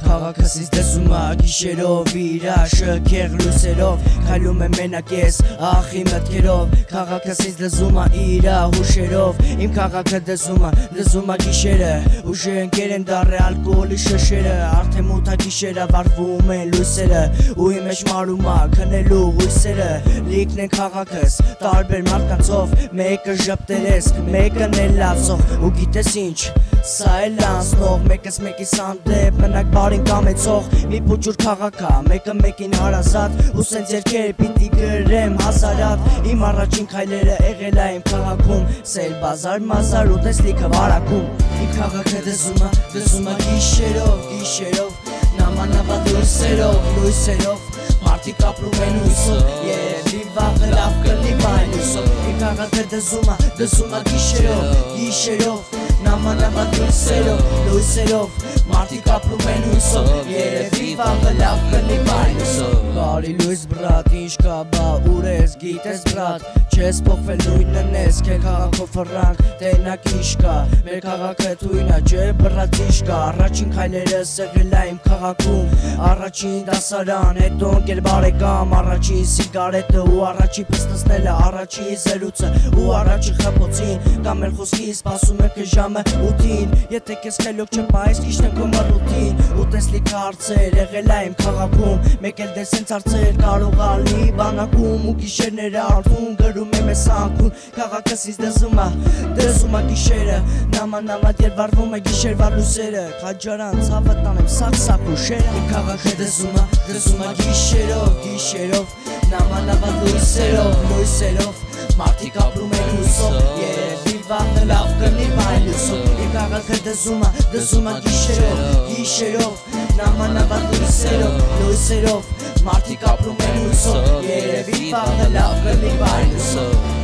Քաղաքս ինձ դեսում է գիշերով իրա շքեղ լույսերով Քայլում եմ մենակ ես ախի մտքերով Քաղաքս ինձ լզում է իրա հուշերով Իմ քաղաքը դեսում է գիշերը Ուժը ընկեր են դառը ալկոհոլի շշերը Արդեն մութա գիշերը վարվում են լույսերը Ու իմ մեջ մարում է քնելու հույսերը Լիքն են քաղաքս տարբեր մարդկանցով Մեկը ժպտերես, մեկը նելացող Ու գիտես ինչ, սա էլ անցնող Մեկս մեկիս հանդեպ մնակ բարին կամեցող Մի փոջուր քաղաք մեկը մեկին հարազատ Ու սենց երկեր պիտի գրեմ հազարատ Իմ առաջին քայլերը եղել է իմ քաղաքում Սել բազար մազար ու տեսլիքը վարակում Իմ քաղաքը դզում է գիշերով Նամանավատ լույսերով Մարդիկ ապրում են հույսով Երևի վաղը լավ կլիք այն հույսով Իմ քաղաքը դզում է գիշերով Նամանավատ լույսերով Մարդիկ ապրում են հույսով Երևի վաղը լավ կլիք այն հույսով Բարի լույս բրատ, ինչ կա բա ուր ես գիտես բրատ Չես փոխվել նույնն ես, քեզ քաղաքով ֆրանկ Տենակ ինչ կա, մեր քաղաքը թույնա չէ բրատ ինչ կա Առաջին քայլերս եղել է իմ քաղաքում Առաջին դասարան, հետո ընկեր բարեկամ Առաջին սիգարետը ու առաջին փստացնելը Առաջին զրույցը ու առաջին խփոցին Կամ մեր խոսքի սպասում եք ժամը 8-ին Եթե քեզ խելոք չպայես քիչն քո մռութին Ու տեսլիք հարցեր եղել է իմ քաղաքում Մեկ էլ դեսենց հարցեր կարող ալի բանակում Ու գիշերները արդում գրում եմ ես անկուն Քաղաքս ինձ դզում է գիշերը Նամանավատ երբ վարվում է գիշերվա լույսերը Քաջարան ցավը տանեմ սակ ուշերը Իմ քաղաքը դզում է գիշերով Նամանավատ լույսերով Մարդիկ ապրում են հույսով Երևի վաղը լավ կլիք այն հույսով Իմ քաղաքը դզում է գիշերով Նամանավատ լույսերով Մարդիկ ապրում են հույսով Երևի վաղը լավ կլիք այն հույսով